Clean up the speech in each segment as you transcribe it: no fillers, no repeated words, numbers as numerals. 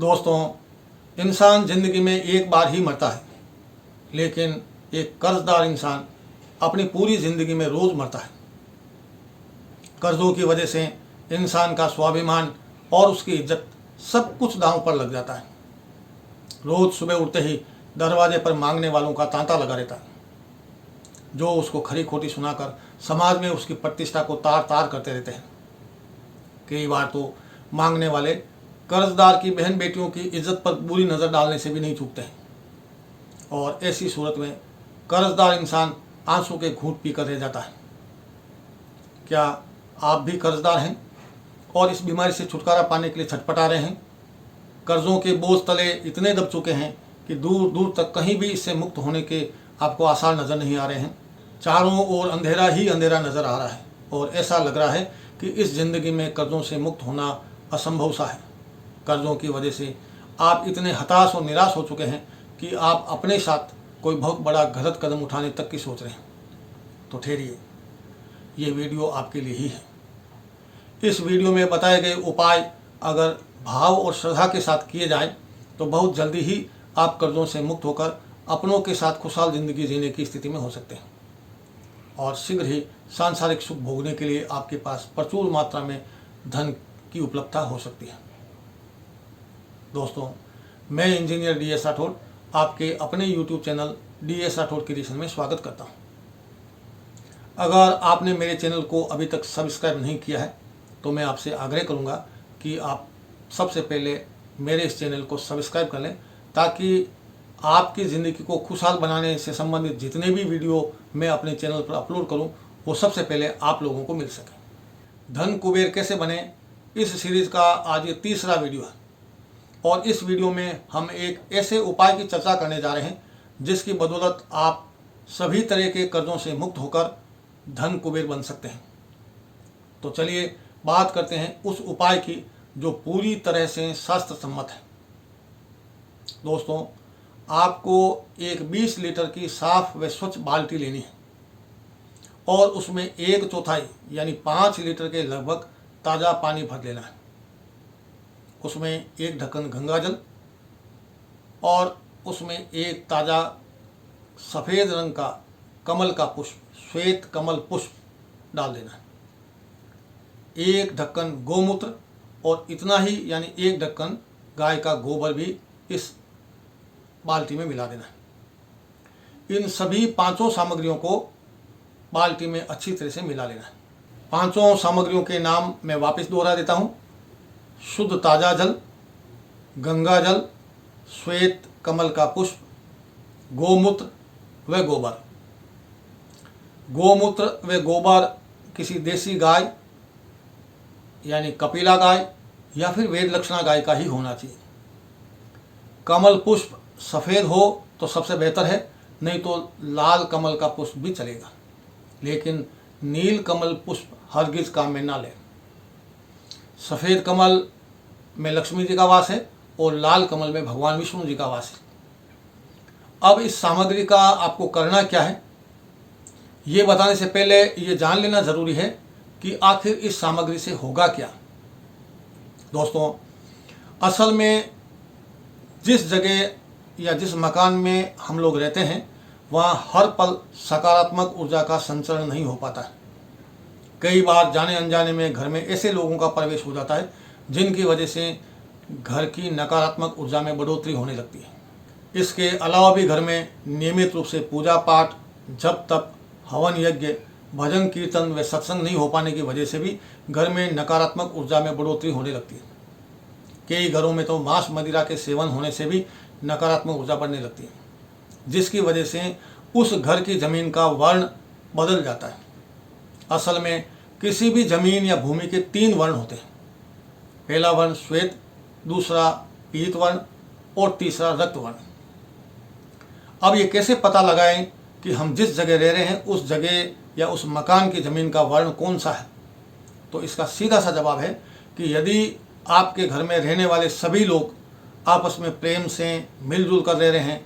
दोस्तों, इंसान ज़िंदगी में एक बार ही मरता है, लेकिन एक कर्जदार इंसान अपनी पूरी ज़िंदगी में रोज़ मरता है। कर्ज़ों की वजह से इंसान का स्वाभिमान और उसकी इज्जत सब कुछ दांव पर लग जाता है। रोज़ सुबह उठते ही दरवाजे पर मांगने वालों का तांता लगा रहता है, जो उसको खरी खोटी सुनाकर समाज में उसकी प्रतिष्ठा को तार तार करते रहते हैं। कई बार तो मांगने वाले कर्जदार की बहन बेटियों की इज्जत पर बुरी नज़र डालने से भी नहीं चूकते हैं, और ऐसी सूरत में कर्जदार इंसान आंसू के घूंट पीकर रह जाता है। क्या आप भी कर्जदार हैं और इस बीमारी से छुटकारा पाने के लिए छटपटा रहे हैं? कर्जों के बोझ तले इतने दब चुके हैं कि दूर दूर तक कहीं भी इससे मुक्त होने के आपको आसार नज़र नहीं आ रहे हैं। चारों ओर अंधेरा ही अंधेरा नज़र आ रहा है और ऐसा लग रहा है कि इस ज़िंदगी में कर्जों से मुक्त होना असंभव सा है। कर्जों की वजह से आप इतने हताश और निराश हो चुके हैं कि आप अपने साथ कोई बहुत बड़ा गलत कदम उठाने तक की सोच रहे हैं। तो ठहरिए, ये वीडियो आपके लिए ही है। इस वीडियो में बताए गए उपाय अगर भाव और श्रद्धा के साथ किए जाए तो बहुत जल्दी ही आप कर्जों से मुक्त होकर अपनों के साथ खुशहाल ज़िंदगी जीने की स्थिति में हो सकते हैं, और शीघ्र ही सांसारिक सुख भोगने के लिए आपके पास प्रचुर मात्रा में धन की उपलब्धता हो सकती है। दोस्तों, मैं इंजीनियर DS राठौड़ आपके अपने YouTube channel DS Rathore creation में स्वागत करता हूं। अगर आपने मेरे चैनल को अभी तक सब्सक्राइब नहीं किया है तो मैं आपसे आग्रह करूंगा कि आप सबसे पहले मेरे इस चैनल को सब्सक्राइब कर लें, ताकि आपकी ज़िंदगी को खुशहाल बनाने से संबंधित जितने भी वीडियो मैं अपने चैनल पर अपलोड करूं वो सबसे पहले आप लोगों को मिल सके। धन कुबेर कैसे बने, इस सीरीज़ का आज ये तीसरा वीडियो है, और इस वीडियो में हम एक ऐसे उपाय की चर्चा करने जा रहे हैं जिसकी बदौलत आप सभी तरह के कर्जों से मुक्त होकर धन कुबेर बन सकते हैं। तो चलिए बात करते हैं उस उपाय की जो पूरी तरह से शास्त्र सम्मत है। दोस्तों, आपको एक 20 लीटर की साफ व स्वच्छ बाल्टी लेनी है और उसमें 1/4 यानी 5 लीटर के लगभग ताज़ा पानी भर लेना है। उसमें एक ढक्कन गंगा जल और उसमें एक ताज़ा सफ़ेद रंग का कमल का पुष्प, श्वेत कमल पुष्प डाल देना है। एक ढक्कन गोमूत्र और इतना ही यानी एक ढक्कन गाय का गोबर भी इस बाल्टी में मिला देना है। इन सभी पांचों सामग्रियों को बाल्टी में अच्छी तरह से मिला लेना है। पांचों सामग्रियों के नाम मैं वापस दोहरा देता हूँ: शुद्ध ताज़ा जल, गंगा जल, श्वेत कमल का पुष्प, गोमूत्र व गोबर। गोमूत्र व गोबर किसी देसी गाय यानी कपिला गाय या फिर वेद लक्षणा गाय का ही होना चाहिए। कमल पुष्प सफ़ेद हो तो सबसे बेहतर है, नहीं तो लाल कमल का पुष्प भी चलेगा, लेकिन नील कमल पुष्प हरगिज काम में ना लें। सफ़ेद कमल में लक्ष्मी जी का वास है और लाल कमल में भगवान विष्णु जी का वास है। अब इस सामग्री का आपको करना क्या है, ये बताने से पहले ये जान लेना ज़रूरी है कि आखिर इस सामग्री से होगा क्या। दोस्तों, असल में जिस जगह या जिस मकान में हम लोग रहते हैं वहाँ हर पल सकारात्मक ऊर्जा का संचरण नहीं हो पाता है। कई बार जाने अनजाने में घर में ऐसे लोगों का प्रवेश हो जाता है जिनकी वजह से घर की नकारात्मक ऊर्जा में बढ़ोतरी होने लगती है। इसके अलावा भी घर में नियमित रूप से पूजा पाठ, जप तप, हवन यज्ञ, भजन कीर्तन व सत्संग नहीं हो पाने की वजह से भी घर में नकारात्मक ऊर्जा में बढ़ोतरी होने लगती है। कई घरों में तो मांस मदिरा के सेवन होने से भी नकारात्मक ऊर्जा बढ़ने लगती है, जिसकी वजह से उस घर की ज़मीन का वर्ण बदल जाता है। असल में किसी भी ज़मीन या भूमि के 3 वर्ण होते हैं। पहला वर्ण श्वेत, दूसरा पीत वर्ण और तीसरा रक्त वर्ण। अब ये कैसे पता लगाएं कि हम जिस जगह रह रहे हैं उस जगह या उस मकान की ज़मीन का वर्ण कौन सा है? तो इसका सीधा सा जवाब है कि यदि आपके घर में रहने वाले सभी लोग आपस में प्रेम से मिलजुल कर रह रहे हैं,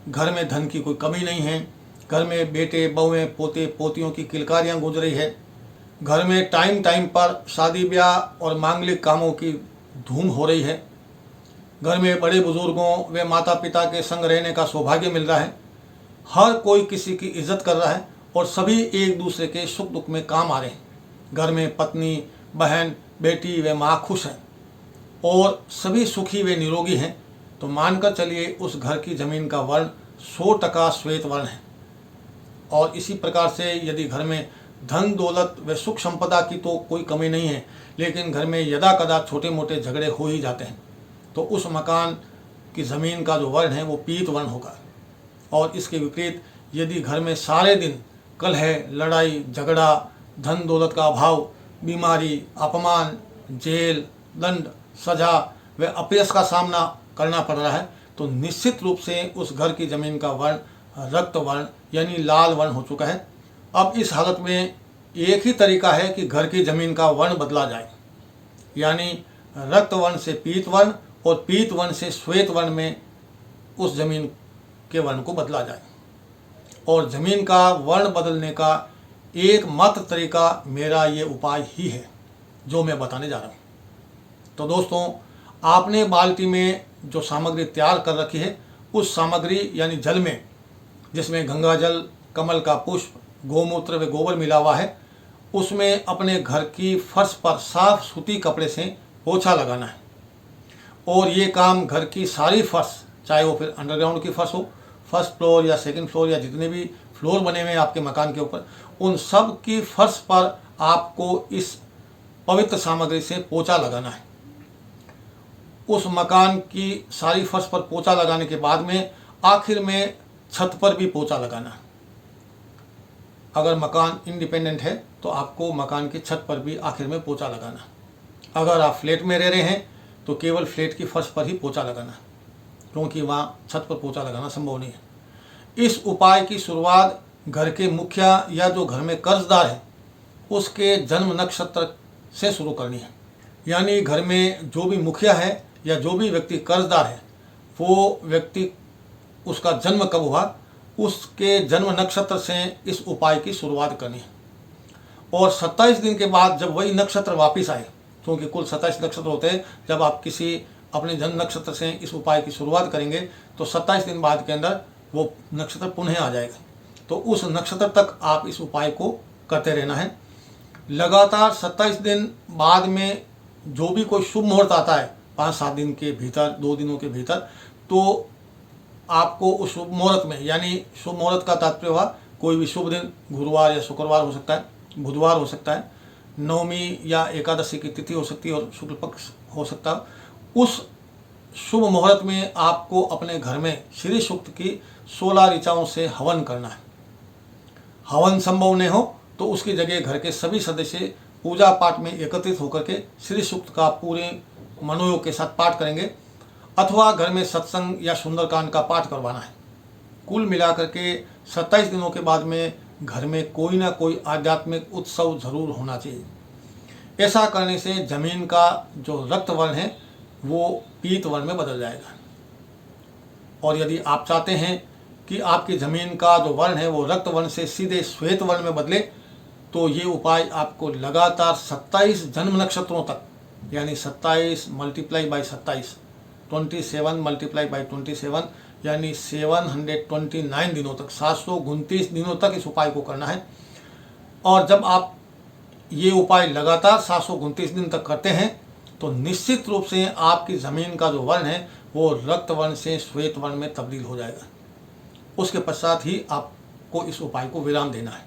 घर में धन की कोई कमी नहीं है, घर में बेटे बहुएँ पोते पोतियों की किलकारियाँ गूंज रही है, घर में टाइम टाइम पर शादी ब्याह और मांगलिक कामों की धूम हो रही है, घर में बड़े बुजुर्गों व माता पिता के संग रहने का सौभाग्य मिल रहा है। हर कोई किसी की इज्जत कर रहा है और सभी एक दूसरे के सुख दुख में काम आ रहे हैं। घर में पत्नी, बहन, बेटी व माँ खुश हैं और सभी सुखी व निरोगी हैं। तो मानकर चलिए उस घर की ज़मीन का वर्ण 100% श्वेत वर्ण है। और इसी प्रकार से यदि घर में धन दौलत व सुख संपदा की तो कोई कमी नहीं है, लेकिन घर में यदा कदा छोटे मोटे झगड़े हो ही जाते हैं, तो उस मकान की ज़मीन का जो वर्ण है वो पीत वर्ण होगा। और इसके विपरीत यदि घर में सारे दिन कलह, लड़ाई झगड़ा, धन दौलत का अभाव, बीमारी, अपमान, जेल, दंड, सजा व अपयश का सामना करना पड़ रहा है, तो निश्चित रूप से उस घर की ज़मीन का वर्ण रक्त वर्ण यानी लाल वर्ण हो चुका है। अब इस हालत में एक ही तरीका है कि घर की ज़मीन का वर्ण बदला जाए, यानी रक्त वर्ण से पीत वर्ण और पीत वर्ण से श्वेत वर्ण में उस ज़मीन के वर्ण को बदला जाए। और ज़मीन का वर्ण बदलने का एकमात्र तरीका मेरा ये उपाय ही है जो मैं बताने जा रहा हूँ। तो दोस्तों, आपने बाल्टी में जो सामग्री तैयार कर रखी है, उस सामग्री यानी जल में, जिसमें गंगा जल, कमल का पुष्प, गोमूत्र व गोबर मिला हुआ है, उसमें अपने घर की फर्श पर साफ सूती कपड़े से पोछा लगाना है। और ये काम घर की सारी फर्श, चाहे वो फिर अंडरग्राउंड की फर्श हो, फर्स्ट फ्लोर या सेकंड फ्लोर या जितने भी फ्लोर बने हुए हैं आपके मकान के ऊपर, उन सब की फर्श पर आपको इस पवित्र सामग्री से पोछा लगाना है। उस मकान की सारी फर्श पर पोछा लगाने के बाद में आखिर में छत पर भी पोछा लगाना है। अगर मकान इंडिपेंडेंट है तो आपको मकान की छत पर भी आखिर में पोछा लगाना है। अगर आप फ्लैट में रह रहे हैं तो केवल फ्लैट की फर्श पर ही पोछा लगाना है, क्योंकि वहाँ छत पर पोछा लगाना संभव नहीं है। इस उपाय की शुरुआत घर के मुखिया या जो घर में कर्जदार है उसके जन्म नक्षत्र से शुरू करनी है। यानी घर में जो भी मुखिया है या जो भी व्यक्ति कर्जदार है, वो व्यक्ति उसका जन्म कब हुआ, उसके जन्म नक्षत्र से इस उपाय की शुरुआत करनी है। और 27 दिन के बाद जब वही नक्षत्र वापस आए, क्योंकि कुल 27 नक्षत्र होते हैं, जब आप किसी अपने जन्म नक्षत्र से इस उपाय की शुरुआत करेंगे तो 27 दिन बाद के अंदर वो नक्षत्र पुनः आ जाएगा। तो उस नक्षत्र तक आप इस उपाय को करते रहना है। लगातार 27 दिन बाद में जो भी कोई शुभ मुहूर्त आता है 5-7 दिन के भीतर, 2 दिनों के भीतर, तो आपको उस शुभ मुहूर्त में, यानी शुभ मुहूर्त का तात्पर्य हुआ कोई भी शुभ दिन, गुरुवार या शुक्रवार हो सकता है, बुधवार हो सकता है, नवमी या एकादशी की तिथि हो सकती है और शुक्ल पक्ष हो सकता है। उस शुभ मुहूर्त में आपको अपने घर में श्री सूक्त की 16 ऋचाओं से हवन करना है। हवन संभव नहीं हो तो उसकी जगह घर के सभी सदस्य पूजा पाठ में एकत्रित होकर के श्री सूक्त का पूरे मनोयोग के साथ पाठ करेंगे, अथवा घर में सत्संग या सुंदरकांड का पाठ करवाना है। कुल मिलाकर के 27 दिनों के बाद में घर में कोई ना कोई आध्यात्मिक उत्सव जरूर होना चाहिए। ऐसा करने से जमीन का जो रक्त वर्ण है वो पीत वर्ण में बदल जाएगा। और यदि आप चाहते हैं कि आपकी ज़मीन का जो वर्ण है वो रक्त वर्ण से सीधे श्वेत वर्ण में बदले, तो ये उपाय आपको लगातार 27 जन्म नक्षत्रों तक, यानी 27 × 27, 27 × 27 यानी 729 दिनों तक, 729 दिनों तक इस उपाय को करना है। और जब आप ये उपाय लगातार 729 दिन तक करते हैं तो निश्चित रूप से आपकी ज़मीन का जो वर्ण है वो रक्त वर्ण से श्वेत वर्ण में तब्दील हो जाएगा। उसके पश्चात ही आपको इस उपाय को विराम देना है।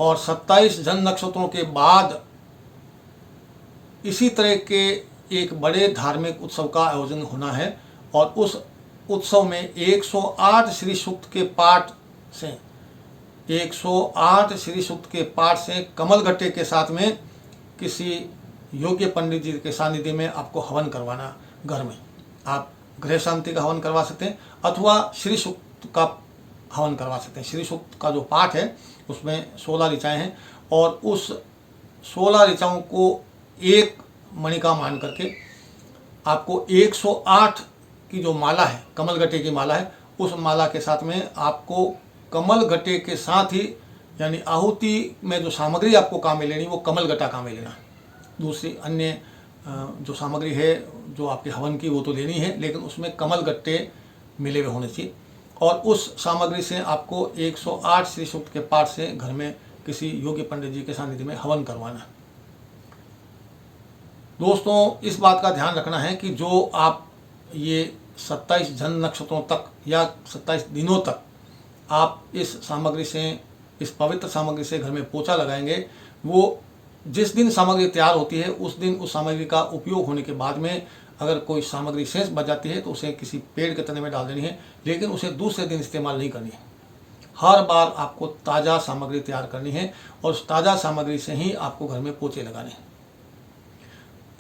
और 27 जन्म नक्षत्रों के बाद इसी तरह के एक बड़े धार्मिक उत्सव का आयोजन होना है, और उस उत्सव में 108 श्री सूक्त के पाठ से 108 श्री सूक्त के पाठ से कमल गट्टे के साथ में किसी योग्य पंडित जी के सानिध्य में आपको हवन करवाना। घर में आप गृह शांति का हवन करवा सकते हैं अथवा श्री सूक्त का हवन करवा सकते हैं। श्री सूक्त का जो पाठ है उसमें 16 ऋचाएँ हैं, और उस 16 ऋचाओं को एक मणिका मान करके आपको 108 की जो माला है, कमल गट्टे की माला है, उस माला के साथ में आपको कमल गट्टे के साथ ही, यानी आहुति में जो सामग्री आपको काम में लेनी वो कमल गट्टा काम में लेना। दूसरी अन्य जो सामग्री है जो आपके हवन की वो तो लेनी है, लेकिन उसमें कमल गट्टे मिले हुए होने चाहिए। और उस सामग्री से आपको 108 श्री सूक्त के पाठ से घर में किसी योगी पंडित जी के सानिध्य में हवन करवाना है। दोस्तों, इस बात का ध्यान रखना है कि जो आप ये 27 जन नक्षत्रों तक या 27 दिनों तक आप इस सामग्री से, इस पवित्र सामग्री से घर में पोछा लगाएंगे, वो जिस दिन सामग्री तैयार होती है उस दिन उस सामग्री का उपयोग होने के बाद में अगर कोई सामग्री शेष बच जाती है तो उसे किसी पेड़ के तने में डाल देनी है, लेकिन उसे दूसरे दिन इस्तेमाल नहीं करनी है। हर बार आपको ताज़ा सामग्री तैयार करनी है और उस ताज़ा सामग्री से ही आपको घर में पोछे लगाने हैं।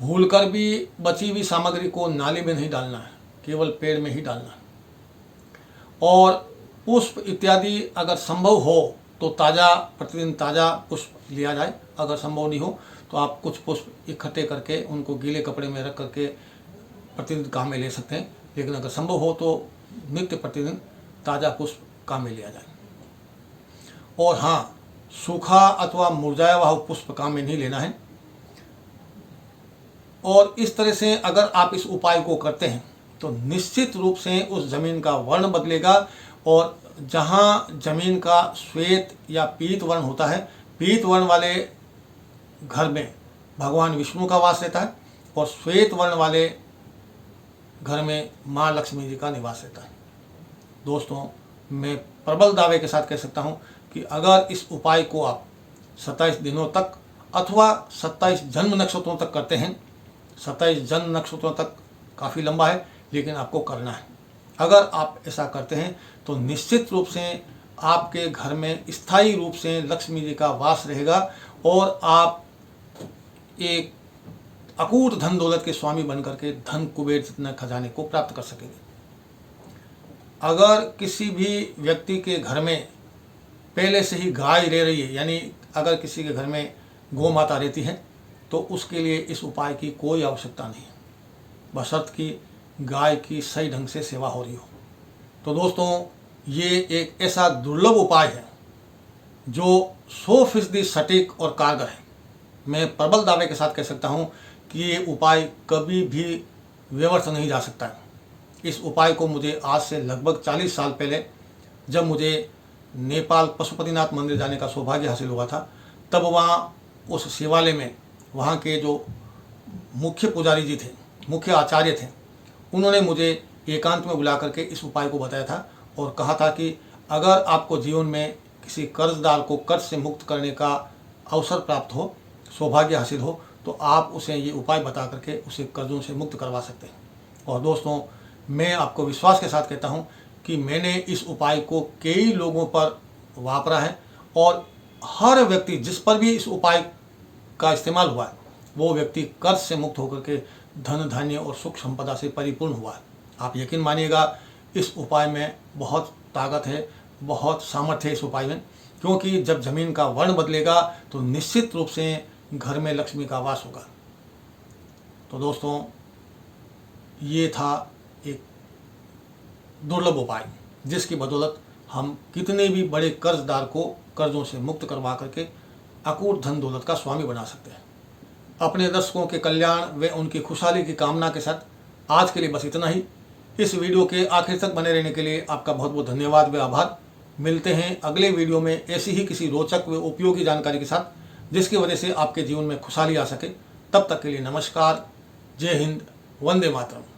भूलकर भी बची हुई सामग्री को नाली में नहीं डालना है, केवल पेड़ में ही डालना है। और पुष्प इत्यादि अगर संभव हो तो ताज़ा, प्रतिदिन ताज़ा पुष्प लिया जाए। अगर संभव नहीं हो तो आप कुछ पुष्प इकट्ठे करके उनको गीले कपड़े में रख करके प्रतिदिन काम में ले सकते हैं, लेकिन अगर संभव हो तो नित्य प्रतिदिन ताज़ा पुष्प काम में लिया जाए। और हाँ, सूखा अथवा मुरझाया हुआ पुष्प काम में नहीं लेना है। और इस तरह से अगर आप इस उपाय को करते हैं तो निश्चित रूप से उस जमीन का वर्ण बदलेगा। और जहाँ जमीन का श्वेत या पीत वर्ण होता है, पीत वर्ण वाले घर में भगवान विष्णु का वास रहता है और श्वेत वर्ण वाले घर में माँ लक्ष्मी जी का निवास रहता है। दोस्तों, मैं प्रबल दावे के साथ कह सकता हूँ कि अगर इस उपाय को आप 27 दिनों तक अथवा 27 जन्म नक्षत्रों तक करते हैं, 27 जन्म नक्षत्रों तक काफ़ी लंबा है लेकिन आपको करना है। अगर आप ऐसा करते हैं तो निश्चित रूप से आपके घर में स्थायी रूप से लक्ष्मी जी का वास रहेगा और आप एक अकूट धन दौलत के स्वामी बनकर के धन कुबेर जितना खजाने को प्राप्त कर सकेंगे। अगर किसी भी व्यक्ति के घर में पहले से ही गाय रह रही है, यानी अगर किसी के घर में गौ माता रहती है, तो उसके लिए इस उपाय की कोई आवश्यकता नहीं है, बशर्ते कि गाय की सही ढंग से सेवा हो रही हो। तो दोस्तों, ये एक ऐसा दुर्लभ उपाय है जो 100% सटीक और कारगर है। मैं प्रबल दावे के साथ कह सकता हूँ कि ये उपाय कभी भी व्यर्थ नहीं जा सकता है। इस उपाय को मुझे आज से लगभग 40 साल पहले, जब मुझे नेपाल पशुपतिनाथ मंदिर जाने का सौभाग्य हासिल हुआ था, तब वहाँ उस शिवालय में वहाँ के जो मुख्य पुजारी जी थे, मुख्य आचार्य थे, उन्होंने मुझे एकांत में बुला करके इस उपाय को बताया था और कहा था कि अगर आपको जीवन में किसी कर्जदार को कर्ज से मुक्त करने का अवसर प्राप्त हो, सौभाग्य हासिल हो, तो आप उसे ये उपाय बता करके उसे कर्जों से मुक्त करवा सकते हैं। और दोस्तों, मैं आपको विश्वास के साथ कहता हूँ कि मैंने इस उपाय को कई लोगों पर वापरा है और हर व्यक्ति जिस पर भी इस उपाय का इस्तेमाल हुआ है, वो व्यक्ति कर्ज से मुक्त होकर के धन धान्य और सुख संपदा से परिपूर्ण हुआ है। आप यकीन मानिएगा, इस उपाय में बहुत ताकत है, बहुत सामर्थ्य है इस उपाय में, क्योंकि जब जमीन का वर्ण बदलेगा तो निश्चित रूप से घर में लक्ष्मी का वास होगा। तो दोस्तों, ये था एक दुर्लभ उपाय जिसकी बदौलत हम कितने भी बड़े कर्जदार को कर्जों से मुक्त करवा करके अकूट धन दौलत का स्वामी बना सकते हैं। अपने दर्शकों के कल्याण व उनकी खुशहाली की कामना के साथ आज के लिए बस इतना ही। इस वीडियो के आखिर तक बने रहने के लिए आपका बहुत बहुत धन्यवाद व आभार। मिलते हैं अगले वीडियो में ऐसी ही किसी रोचक व उपयोगी जानकारी के साथ, जिसकी वजह से आपके जीवन में खुशहाली आ सके। तब तक के लिए नमस्कार, जय हिंद, वंदे मातरम।